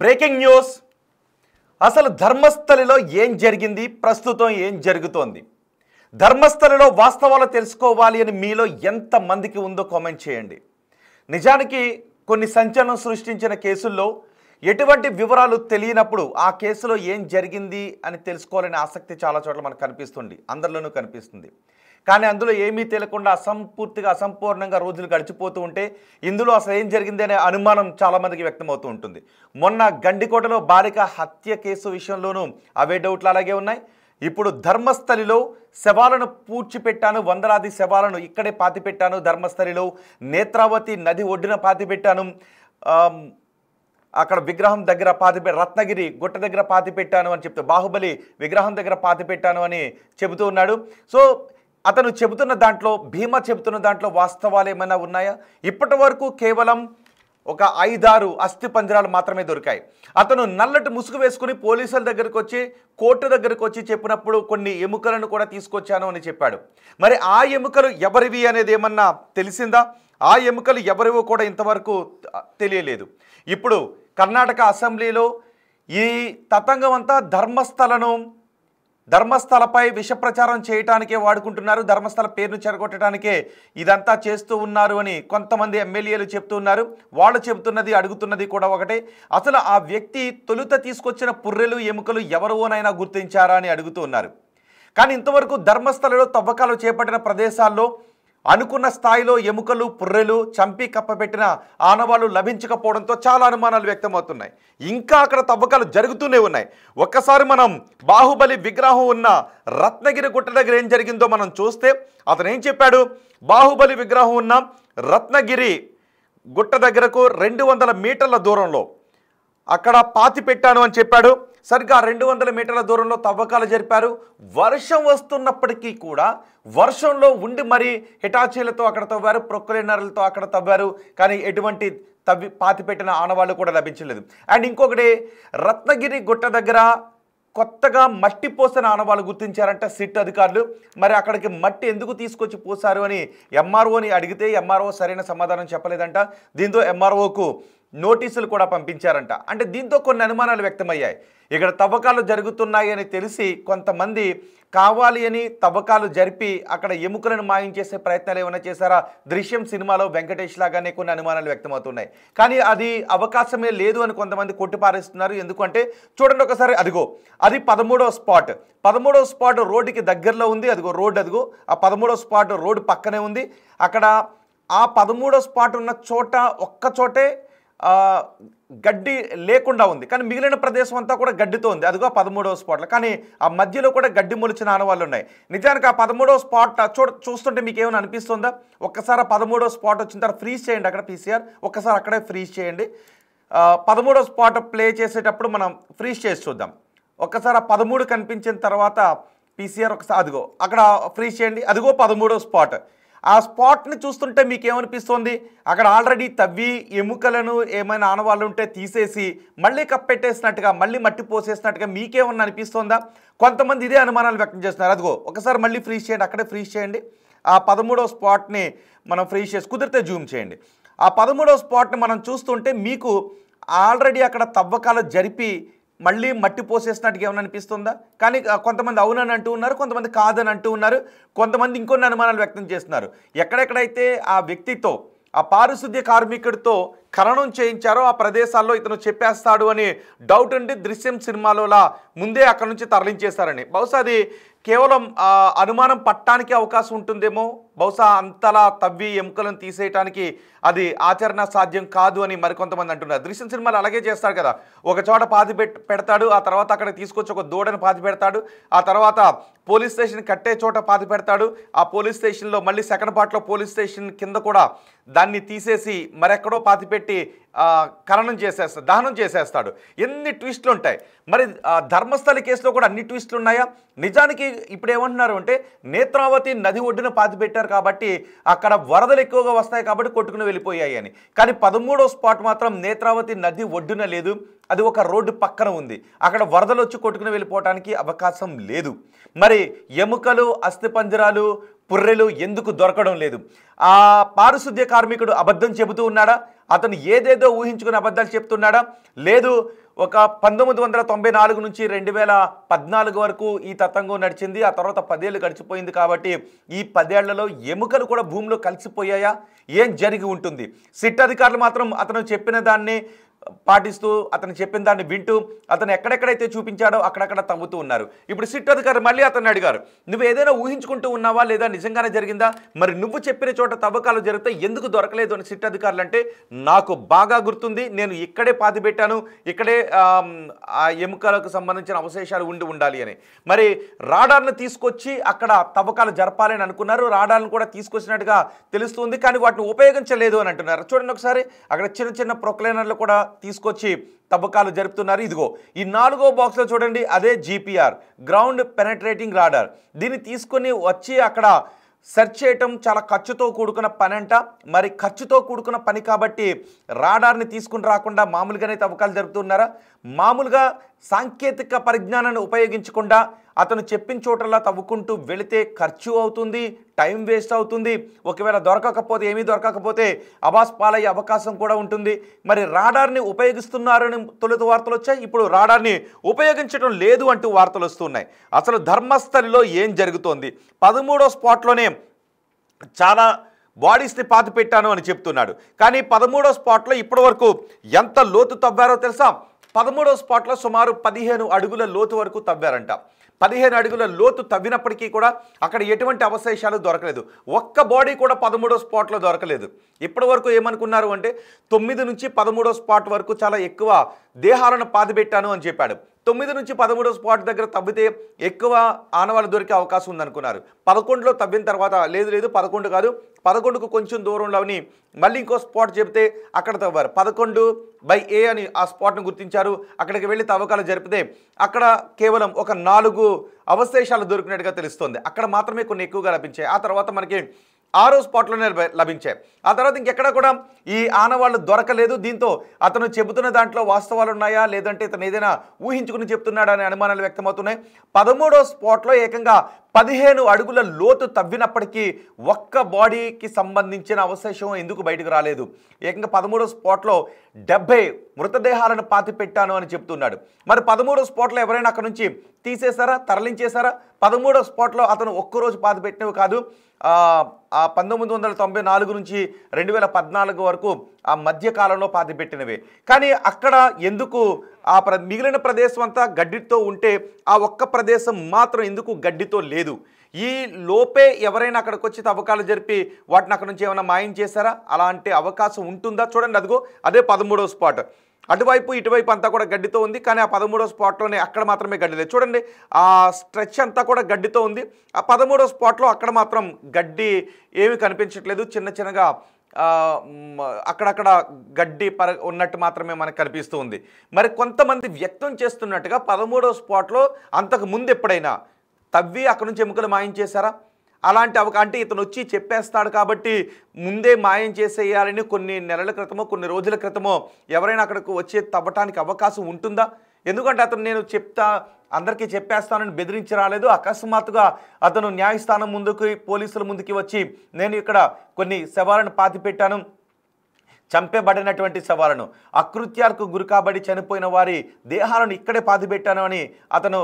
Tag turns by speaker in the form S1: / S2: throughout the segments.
S1: Breaking news. అసలు ధర్మస్థలిలో ఏం జరిగింది, ప్రస్తుతం ఏం జరుగుతోంది? ధర్మస్థలిలో వాస్తవాలు తెలుసుకోవాలి అని మీలో ఎంతమందికి ఉందో కామెంట్ చేయండి. నిజానికి కొన్ని సంచలనం సృష్టించిన కేసుల్లో ఎటువంటి వివరాలు తెలియనప్పుడు ఆ కేసులో ఏం జరిగింది అని తెలుసుకోవాలనే ఆసక్తి చాలా చోట్ల మనకు కనిపిస్తుంది, అందరిలోనూ కనిపిస్తుంది. కానీ అందులో ఏమీ తెలియకుండా అసంపూర్ణంగా రోజులు గడిచిపోతూ ఉంటే ఇందులో అసలు ఏం జరిగింది అనే అనుమానం చాలామందికి వ్యక్తమవుతూ ఉంటుంది. మొన్న గండికోటలో బాలిక హత్య కేసు విషయంలోనూ అవే డౌట్లు అలాగే ఉన్నాయి. ఇప్పుడు ధర్మస్థలిలో శవాలను పూడ్చిపెట్టాను, వందలాది శవాలను ఇక్కడే పాతిపెట్టాను, ధర్మస్థలిలో నేత్రావతి నది ఒడ్డున పాతిపెట్టాను, అక్కడ విగ్రహం దగ్గర రత్నగిరి గుట్ట దగ్గర పాతిపెట్టాను అని చెప్తూ, బాహుబలి విగ్రహం దగ్గర పాతిపెట్టాను అని చెబుతూ ఉన్నాడు. సో అతను చెబుతున్న దాంట్లో, భీమా చెబుతున్న దాంట్లో వాస్తవాలు ఏమైనా ఉన్నాయా? ఇప్పటి వరకు కేవలం ఒక 5-6 అస్థి పంజరాలు మాత్రమే దొరికాయి. అతను నల్లటి ముసుగు వేసుకుని పోలీసుల దగ్గరకు వచ్చి, కోర్టు దగ్గరకు వచ్చి చెప్పినప్పుడు కొన్ని ఎముకలను కూడా తీసుకొచ్చాను అని చెప్పాడు. మరి ఆ ఎముకలు ఎవరివి అనేది ఏమన్నా తెలిసిందా? ఆ ఎముకలు ఎవరివో కూడా ఇంతవరకు తెలియలేదు. ఇప్పుడు కర్ణాటక అసెంబ్లీలో ఈ తతంగం అంతా ధర్మస్థలపై విష ప్రచారం చేయటానికే వాడుకుంటున్నారు, ధర్మస్థల పేరును చెరగొట్టడానికే ఇదంతా చేస్తూ ఉన్నారు అని కొంతమంది ఎమ్మెల్యేలు చెప్తూ ఉన్నారు. వాళ్ళు చెబుతున్నది, అడుగుతున్నది కూడా ఒకటే. అసలు ఆ వ్యక్తి తొలుత తీసుకొచ్చిన పుర్రెలు ఎముకలు ఎవరివోనైనా గుర్తించారా అని అడుగుతూ ఉన్నారు. కానీ ఇంతవరకు ధర్మస్థలలో తవ్వకాలు చేపట్టిన ప్రదేశాల్లో అనుకున్న స్థాయిలో ఎముకలు, పుర్రెలు, చంపి కప్పబెట్టిన ఆనవాళ్లు లభించకపోవడంతో చాలా అనుమానాలు వ్యక్తమవుతున్నాయి. ఇంకా అక్కడ తవ్వకాలు జరుగుతూనే ఉన్నాయి. ఒక్కసారి మనం బాహుబలి విగ్రహం ఉన్న రత్నగిరి గుట్ట దగ్గర ఏం జరిగిందో మనం చూస్తే, అతను ఏం చెప్పాడు? బాహుబలి విగ్రహం ఉన్న రత్నగిరి గుట్ట దగ్గరకు 200 మీటర్ల దూరంలో అక్కడ పాతి పెట్టాను అని చెప్పాడు. సరిగ్గా 200 మీటర్ల దూరంలో తవ్వకాలు జరిపారు. వర్షం వస్తున్నప్పటికీ కూడా వర్షంలో ఉండి మరి హిటాచీలతో అక్కడ తవ్వారు, ప్రొక్లైనర్లతో అక్కడ తవ్వారు. కానీ ఎటువంటి పాతి పెట్టిన ఆనవాళ్ళు కూడా లభించలేదు. అండ్ ఇంకొకటి, రత్నగిరి గుట్ట దగ్గర కొత్తగా మట్టి పోసిన ఆనవాళ్ళు గుర్తించారంట సిట్ అధికారులు. మరి అక్కడికి మట్టి ఎందుకు తీసుకొచ్చి పోసారు అని ఎంఆర్ఓని అడిగితే ఎంఆర్ఓ సరైన సమాధానం చెప్పలేదంట. దీంతో ఎంఆర్ఓకు నోటీసులు కూడా పంపించారంట. అంటే దీంతో కొన్ని అనుమానాలు వ్యక్తమయ్యాయి. ఇక్కడ తవ్వకాలు జరుగుతున్నాయి అని తెలిసి కొంతమంది కావాలి అని తవ్వకాలు జరిపి అక్కడ ఎముకలను మాయం చేసే ప్రయత్నాలు ఏమైనా చేశారా? దృశ్యం సినిమాలో వెంకటేష్ లాగానే కొన్ని అనుమానాలు వ్యక్తమవుతున్నాయి. కానీ అది అవకాశమే లేదు అని కొంతమంది కొట్టిపారేస్తున్నారు. ఎందుకంటే చూడండి ఒకసారి, అదిగో అది 13వ స్పాట్. 13వ స్పాట్ రోడ్డుకి దగ్గరలో ఉంది. అదిగో రోడ్డు, అదిగో ఆ 13వ స్పాట్ రోడ్డు పక్కనే ఉంది. అక్కడ ఆ 13వ స్పాట్ ఉన్న చోట ఒక్క చోటే గడ్డి లేకుండా ఉంది, కానీ మిగిలిన ప్రదేశం అంతా కూడా గడ్డితో ఉంది. అదిగో 13వ స్పాట్లో. కానీ ఆ మధ్యలో కూడా గడ్డి మొలిచిన ఆనవాళ్ళు ఉన్నాయి. నిజానికి ఆ 13వ స్పాట్ చూస్తుంటే మీకు ఏమైనా అనిపిస్తుందా? ఒక్కసారి 13వ స్పాట్ వచ్చిన తర్వాత ఫ్రీజ్ చేయండి. అక్కడ పీసీఆర్ ఒక్కసారి అక్కడే ఫ్రీజ్ చేయండి. 13వ స్పాట్ ప్లే చేసేటప్పుడు మనం ఫ్రీజ్ చేసి చూద్దాం. ఒక్కసారి ఆ 13 కనిపించిన తర్వాత పీసీఆర్ ఒకసారి అదిగో అక్కడ ఫ్రీజ్ చేయండి. అదిగో 13వ స్పాట్. ఆ స్పాట్ని చూస్తుంటే మీకు ఏమనిపిస్తుంది? అక్కడ ఆల్రెడీ తవ్వి ఎముకలను ఏమైనా ఆనవాళ్ళు ఉంటే తీసేసి మళ్ళీ కప్పెట్టేసినట్టుగా, మళ్ళీ మట్టి పోసేసినట్టుగా మీకేమన్నా అనిపిస్తుందా? కొంతమంది ఇదే అనుమానాలు వ్యక్తం చేస్తున్నారు. అదిగో ఒకసారి మళ్ళీ ఫ్రీజ్ చేయండి, అక్కడే ఫ్రీజ్ చేయండి. ఆ 13వ స్పాట్ని మనం ఫ్రీజ్ చేసి కుదిరితే జూమ్ చేయండి. ఆ 13వ స్పాట్ని మనం చూస్తుంటే మీకు ఆల్రెడీ అక్కడ తవ్వకాలు జరిపి మళ్ళీ మట్టి పోసేసినట్టుగా ఏమైనా అనిపిస్తుందా? కానీ కొంతమంది అవునని అంటూ ఉన్నారు, కొంతమంది కాదని అంటూ ఉన్నారు, కొంతమంది ఇంకొన్ని అనుమానాలు వ్యక్తం చేస్తున్నారు. ఎక్కడెక్కడైతే ఆ వ్యక్తితో, ఆ పారిశుద్ధ్య కార్మికుడితో ఖననం చేయించారో ఆ ప్రదేశాల్లో ఇతను చెప్పేస్తాడు అని డౌట్ ఉండి దృశ్యం సినిమాలోలా ముందే అక్కడ నుంచి తరలించేశారని. బహుశా అది కేవలం అనుమానం పట్టడానికి అవకాశం ఉంటుందేమో. బహుశా అంతలా తవ్వి ఎముకలను తీసేయటానికి అది ఆచరణ సాధ్యం కాదు అని మరికొంతమంది అంటున్నారు. దృశ్యం సినిమాలు అలాగే చేస్తాడు కదా, ఒక చోట పాతి పెడతాడు, ఆ తర్వాత అక్కడ తీసుకొచ్చి ఒక దూడను పాతి పెడతాడు, ఆ తర్వాత పోలీస్ స్టేషన్ కట్టే చోట పాతి పెడతాడు, ఆ పోలీస్ స్టేషన్లో మళ్ళీ సెకండ్ పార్ట్లో పోలీస్ స్టేషన్ కింద కూడా దాన్ని తీసేసి మరెక్కడో పాతి పెట్టి ఖననం చేసేస్తాడు, దహనం చేసేస్తాడు. ఎన్ని ట్విస్టులు ఉంటాయి. మరి ధర్మస్థలి కేసులో కూడా అన్ని ట్విస్టులు ఉన్నాయా? నిజానికి ఇప్పుడు ఏమంటున్నారు అంటే, నేత్రావతి నది ఒడ్డున పాతి పెట్టారు కాబట్టి అక్కడ వరదలు ఎక్కువగా వస్తాయి కాబట్టి కొట్టుకుని వెళ్ళిపోయాయి అని. కానీ 13వ స్పాట్ మాత్రం నేత్రావతి నది ఒడ్డున లేదు, అది ఒక రోడ్డు పక్కన ఉంది. అక్కడ వరదలు వచ్చి కొట్టుకుని వెళ్ళిపోవడానికి అవకాశం లేదు. మరి ఎముకలు, అస్థిపంజరాలు, పుర్రెలు ఎందుకు దొరకడం లేదు? ఆ పారిశుద్ధ్య కార్మికుడు అబద్ధం చెబుతూ ఉన్నాడా? అతను ఏదేదో ఊహించుకుని అబద్ధాలు చెప్తున్నాడా? లేదు ఒక 1994 నుంచి 2014 వరకు ఈ తతంగం నడిచింది. ఆ తర్వాత 10 ఏళ్ళు గడిచిపోయింది కాబట్టి ఈ 10 ఏళ్లలో ఎముకలు కూడా భూమిలో కలిసిపోయాయా? ఏం జరిగి ఉంటుంది? సిట్ అధికారులు మాత్రం అతను చెప్పిన దాన్ని పాటిస్తూ, అతను చెప్పిన దాన్ని వింటూ, అతను ఎక్కడెక్కడైతే చూపించాడో అక్కడక్కడ తవ్వుతూ ఉన్నారు. ఇప్పుడు సిట్ అధికారులు మళ్ళీ అతన్ని అడిగారు, నువ్వు ఏదైనా ఊహించుకుంటూ ఉన్నావా లేదా నిజంగానే జరిగిందా? మరి నువ్వు చెప్పిన చోట తవ్వకాలు జరిగితే ఎందుకు దొరకలేదు అని సిట్ అధికారులు అంటే, నాకు బాగా గుర్తుంది, నేను ఇక్కడే పాతి పెట్టాను, ఇక్కడే ఆ ఎముకలకు సంబంధించిన అవశేషాలు ఉండాలి అని. మరి రాడార్ను తీసుకొచ్చి అక్కడ తవ్వకాలు జరపాలని అనుకున్నారు. రాడార్ను కూడా తీసుకొచ్చినట్టుగా తెలుస్తుంది, కానీ వాటిని ఉపయోగించలేదు అని అంటున్నారు. చూడండి ఒకసారి, అక్కడ చిన్న చిన్న ప్రొక్లైనర్లు కూడా తీసుకొచ్చి తవ్వకాలు జరుపుతున్నారు. ఇదిగో ఈ 4వ బాక్స్లో చూడండి, అదే GPR, గ్రౌండ్ పెనట్రేటింగ్ రాడార్. దీన్ని తీసుకొని వచ్చి అక్కడ సెర్చ్ చేయటం చాలా ఖర్చుతో కూడుకున్న పని అంట. మరి ఖర్చుతో కూడుకున్న పని కాబట్టి రాడార్ని తీసుకుని రాకుండా మామూలుగానే తవ్వకాలు జరుపుతున్నారా? మామూలుగా సాంకేతిక పరిజ్ఞానాన్ని ఉపయోగించకుండా అతను చెప్పిన చోటల్లా తవ్వుకుంటూ వెళితే ఖర్చు అవుతుంది, టైం వేస్ట్ అవుతుంది. ఒకవేళ దొరకకపోతే, ఏమీ దొరకకపోతే అబాస్ పాలయ్యే అవకాశం కూడా ఉంటుంది. మరి రాడార్ని ఉపయోగిస్తున్నారని తొలుత వార్తలు వచ్చాయి, ఇప్పుడు రాడార్ని ఉపయోగించడం లేదు అంటూ వార్తలు వస్తున్నాయి. అసలు ధర్మస్థలిలో ఏం జరుగుతోంది? 13వ స్పాట్లోనే చాలా బాడీస్ని పాతి పెట్టాను అని చెప్తున్నాడు. కానీ 13వ స్పాట్లో ఇప్పటి వరకు ఎంత లోతు తవ్వారో తెలుసా? 13వ స్పాట్లో సుమారు 15 అడుగుల లోతు వరకు తవ్వారంట. 15 అడుగుల లోతు తవ్వినప్పటికీ కూడా అక్కడ ఎటువంటి అవశేషాలు దొరకలేదు. ఒక్క బాడీ కూడా 13వ స్పాట్లో దొరకలేదు. ఇప్పటి వరకు ఏమనుకున్నారు అంటే 9 నుంచి 13వ స్పాట్ వరకు చాలా ఎక్కువ దేహాలను పాతిపెట్టాను అని చెప్పాడు. 9 నుంచి 13వ స్పాట్ దగ్గర తవ్వితే ఎక్కువ ఆనవాళ్ళు దొరికే అవకాశం ఉందనుకున్నారు. 11లో తవ్విన తర్వాత లేదు 11 కాదు, 11కు కొంచెం దూరంలోని మళ్ళీ ఇంకో స్పాట్ చెబితే అక్కడ తవ్వారు. 11/A అని ఆ స్పాట్ను గుర్తించారు. అక్కడికి వెళ్ళి తవ్వకాలు జరిపితే అక్కడ కేవలం ఒక 4 అవశేషాలు దొరికినట్టుగా తెలుస్తుంది. అక్కడ మాత్రమే కొన్ని ఎక్కువగా లభించాయి. ఆ తర్వాత మనకి 6వ స్పాట్లోనే లభించాయి. ఆ తర్వాత ఇంకెక్కడ కూడా ఈ ఆనవాళ్ళు దొరకలేదు. దీంతో అతను చెబుతున్న దాంట్లో వాస్తవాలు ఉన్నాయా లేదంటే ఇతను ఏదైనా ఊహించుకుని చెప్తున్నాడా అనే అనుమానాలు వ్యక్తమవుతున్నాయి. 13వ స్పాట్లో ఏకంగా 15 అడుగుల లోతు తవ్వినప్పటికీ ఒక్క బాడీకి సంబంధించిన అవశేషం ఎందుకు బయటకు రాలేదు? ఏకంగా 13వ స్పాట్లో 70 మృతదేహాలను పాతి పెట్టాను అని చెప్తున్నాడు. మరి 13వ స్పాట్లో ఎవరైనా అక్కడ నుంచి తీసేశారా, తరలించేశారా? 13వ స్పాట్లో అతను ఒక్కరోజు పాతి పెట్టినవి కాదు, 1994 నుంచి 2014 వరకు ఆ మధ్యకాలంలో పాతిపెట్టినవే. కానీ అక్కడ ఎందుకు మిగిలిన ప్రదేశం అంతా గడ్డితో ఉంటే ఆ ఒక్క ప్రదేశం మాత్రం ఎందుకు గడ్డితో లేదు? ఈ లోపే ఎవరైనా అక్కడికి వచ్చి తవ్వకాలు జరిపి వాటిని అక్కడ నుంచి ఏమైనా మాయం చేశారా? అలాంటి అవకాశం ఉంటుందా? చూడండి, అదిగో అదే 13వ స్పాట్. అటువైపు ఇటువైపు అంతా కూడా గడ్డితో ఉంది, కానీ ఆ 13వ స్పాట్లోనే అక్కడ మాత్రమే గడ్డి లేదు. చూడండి, ఆ స్ట్రెచ్ అంతా కూడా గడ్డితో ఉంది. ఆ 13వ స్పాట్లో అక్కడ మాత్రం గడ్డి ఏమీ కనిపించట్లేదు. చిన్నగా అక్కడక్కడ గడ్డి ఉన్నట్టు మాత్రమే మనకు కనిపిస్తూ ఉంది. మరి కొంతమంది వ్యక్తం చేస్తున్నట్టుగా 13వ స్పాట్లో అంతకు ముందు ఎప్పుడైనా తవ్వి అక్కడ నుంచి ఎముకలు మాయం చేశారా? అలాంటి అంటే ఇతను వచ్చి చెప్పేస్తాడు కాబట్టి ముందే మాయం చేసేయాలని కొన్ని నెలల క్రితమో కొన్ని రోజుల క్రితమో ఎవరైనా అక్కడికి వచ్చి తవ్వటానికి అవకాశం ఉంటుందా? ఎందుకంటే అతను నేను అందరికీ చెప్పేస్తానని బెదిరించి రాలేదు. అకస్మాత్తుగా అతను న్యాయస్థానం ముందుకు, పోలీసుల ముందుకి వచ్చి నేను ఇక్కడ కొన్ని శవాలను పాతిపెట్టాను, చంపబడినటువంటి శవాలను, అకృత్యాలకు గురికాబడి చనిపోయిన వారి దేహాలను ఇక్కడే పాతిపెట్టాను అని అతను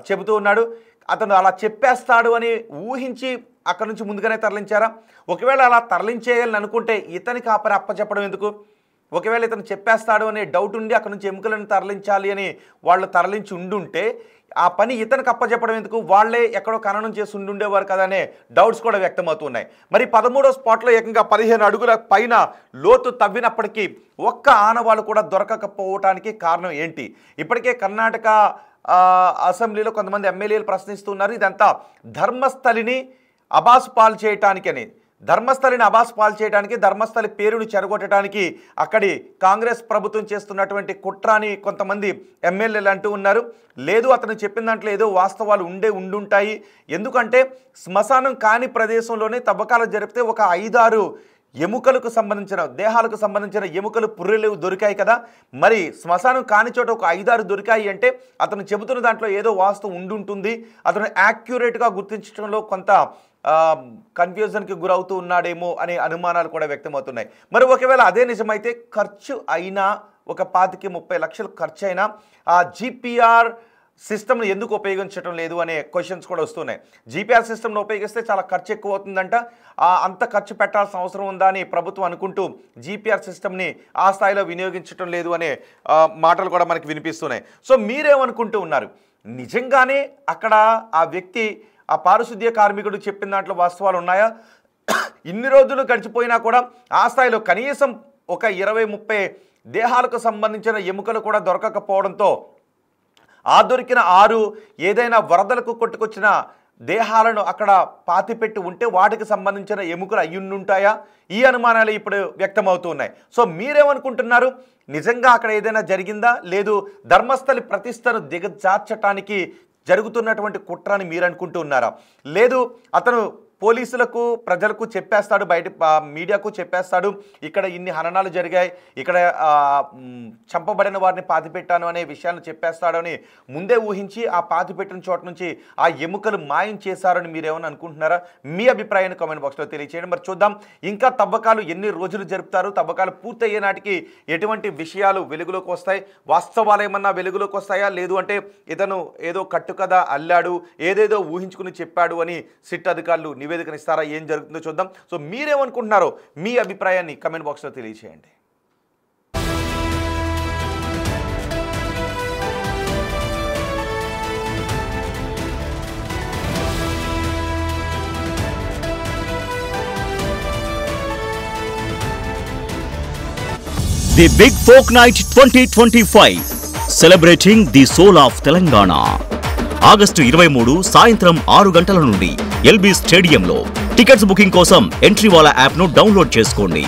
S1: చెబుతూ ఉన్నాడు. అతను అలా చెప్పేస్తాడు అని ఊహించి అక్కడ నుంచి ముందుగానే తరలించారా? ఒకవేళ అలా తరలించేయాలని అనుకుంటే ఇతనికి ఆ పని అప్పచెప్పడం ఎందుకు? ఒకవేళ ఇతను చెప్పేస్తాడు అనే డౌట్ ఉండి అక్కడ నుంచి ఎముకలను తరలించాలి అని వాళ్ళు తరలించి ఉండుంటే ఆ పని ఇతనికి అప్పచెప్పడం ఎందుకు? వాళ్లే ఎక్కడో ఖననం చేసి ఉండుండేవారు కదా అనే డౌట్స్ కూడా వ్యక్తమవుతున్నాయి. మరి 13వ స్పాట్లో ఏకంగా 15 అడుగుల పైన లోతు తవ్వినప్పటికీ ఒక్క ఆనవాళ్ళు కూడా దొరకకపోవటానికి కారణం ఏంటి? ఇప్పటికే కర్ణాటక అసెంబ్లీలో కొంతమంది ఎమ్మెల్యేలు ప్రశ్నిస్తున్నారు, ఇదంతా ధర్మస్థలిని అబాస్ పాలు చేయటానికని, ధర్మస్థలిని అబాస్ పాలు చేయడానికి, ధర్మస్థలి పేరును చెరగొట్టడానికి అక్కడి కాంగ్రెస్ ప్రభుత్వం చేస్తున్నటువంటి కుట్ర అని కొంతమంది ఎమ్మెల్యేలు అంటూ ఉన్నారు. లేదు, అతను చెప్పిన దాంట్లో ఏదో వాస్తవాలు ఉండుంటాయి. ఎందుకంటే శ్మశానం కాని ప్రదేశంలోనే తవ్వకాలు జరిపితే ఒక 5-6 ఎముకలకు సంబంధించిన, దేహాలకు సంబంధించిన ఎముకలు, పుర్రెలు దొరికాయి కదా. మరి శ్మశానం కాని చోట ఒక 5-6 దొరికాయి అంటే అతను చెబుతున్న దాంట్లో ఏదో వాస్తవం ఉండుంటుంది. అతను యాక్యురేట్గా గుర్తించడంలో కొంత కన్ఫ్యూజన్కి గురవుతూ ఉన్నాడేమో అనే అనుమానాలు కూడా వ్యక్తమవుతున్నాయి. మరి ఒకవేళ అదే నిజమైతే ఖర్చు అయినా ఒక 25-30 లక్షలు ఖర్చు అయినా ఆ జీపీఆర్ సిస్టమ్ని ఎందుకు ఉపయోగించడం లేదు అనే క్వశ్చన్స్ కూడా వస్తున్నాయి. జీపీఆర్ సిస్టమ్ను ఉపయోగిస్తే చాలా ఖర్చు ఎక్కువ అవుతుందంట, అంత ఖర్చు పెట్టాల్సిన అవసరం ఉందా అని ప్రభుత్వం అనుకుంటూ జీపీఆర్ సిస్టమ్ని ఆ స్థాయిలో వినియోగించడం లేదు అనే మాటలు కూడా మనకి వినిపిస్తున్నాయి. సో మీరేమనుకుంటూ ఉన్నారు? నిజంగానే అక్కడ ఆ వ్యక్తి ఆ పారిశుద్ధ్య కార్మికుడు చెప్పిన దాంట్లో వాస్తవాలు ఉన్నాయా? ఇన్ని రోజులు గడిచిపోయినా కూడా ఆ స్థాయిలో కనీసం ఒక 20-30 దేహాలకు సంబంధించిన ఎముకలు కూడా దొరకకపోవడంతో ఆ దొరికిన 6 ఏదైనా వరదలకు కొట్టుకొచ్చిన దేహాలను అక్కడ పాతిపెట్టి ఉంటే వాటికి సంబంధించిన ఎముకలు అయ్యుంటాయా? ఈ అనుమానాలు ఇప్పుడు వ్యక్తమవుతున్నాయి. సో మీరేమనుకుంటున్నారు? నిజంగా అక్కడ ఏదైనా జరిగిందా, లేదు ధర్మస్థలి ప్రతిష్టను దిగజార్చటానికి జరుగుతున్నటువంటి కుట్రని మీరు అనుకుంటూ ఉన్నారా? లేదు అతను పోలీసులకు ప్రజలకు చెప్పేస్తాడు, బయట మీడియాకు చెప్పేస్తాడు, ఇక్కడ ఇన్ని హననాలు జరిగాయి, ఇక్కడ చంపబడిన వారిని పాతిపెట్టాను అనే విషయాన్ని చెప్పేస్తాడు అని ముందే ఊహించి ఆ పాతిపెట్టిన చోట నుంచి ఆ ఎముకలు మాయం చేశారని మీరేమని అనుకుంటున్నారా? మీ అభిప్రాయాన్ని కామెంట్ బాక్స్లో తెలియచేయండి. మరి చూద్దాం ఇంకా తవ్వకాలు ఎన్ని రోజులు జరుపుతారు, తవ్వకాలు పూర్తయ్యే నాటికి ఎటువంటి విషయాలు వెలుగులోకి వస్తాయి, వాస్తవాలు ఏమన్నా వెలుగులోకి వస్తాయా, లేదు అంటే ఇతను ఏదో కట్టుకథ అల్లాడు, ఏదేదో ఊహించుకుని చెప్పాడు అని సిట్ అధికారులు నివేదికనిస్తారా? ఏం జరుగుతుందో చూద్దాం. సో మీరేమనుకుంటున్నారో మీ అభిప్రాయాన్ని కమెంట్ బాక్స్లో తెలియచేయండి.
S2: The Big Folk Night 2025 celebrating the soul of Telangana. August 23 సాయంత్రం 6 గంటల నుండి ఎల్బీ స్టేడియంలో. టికెట్స్ బుకింగ్ కోసం ఎంట్రీవాలా యాప్ను డౌన్లోడ్ చేసుకోండి.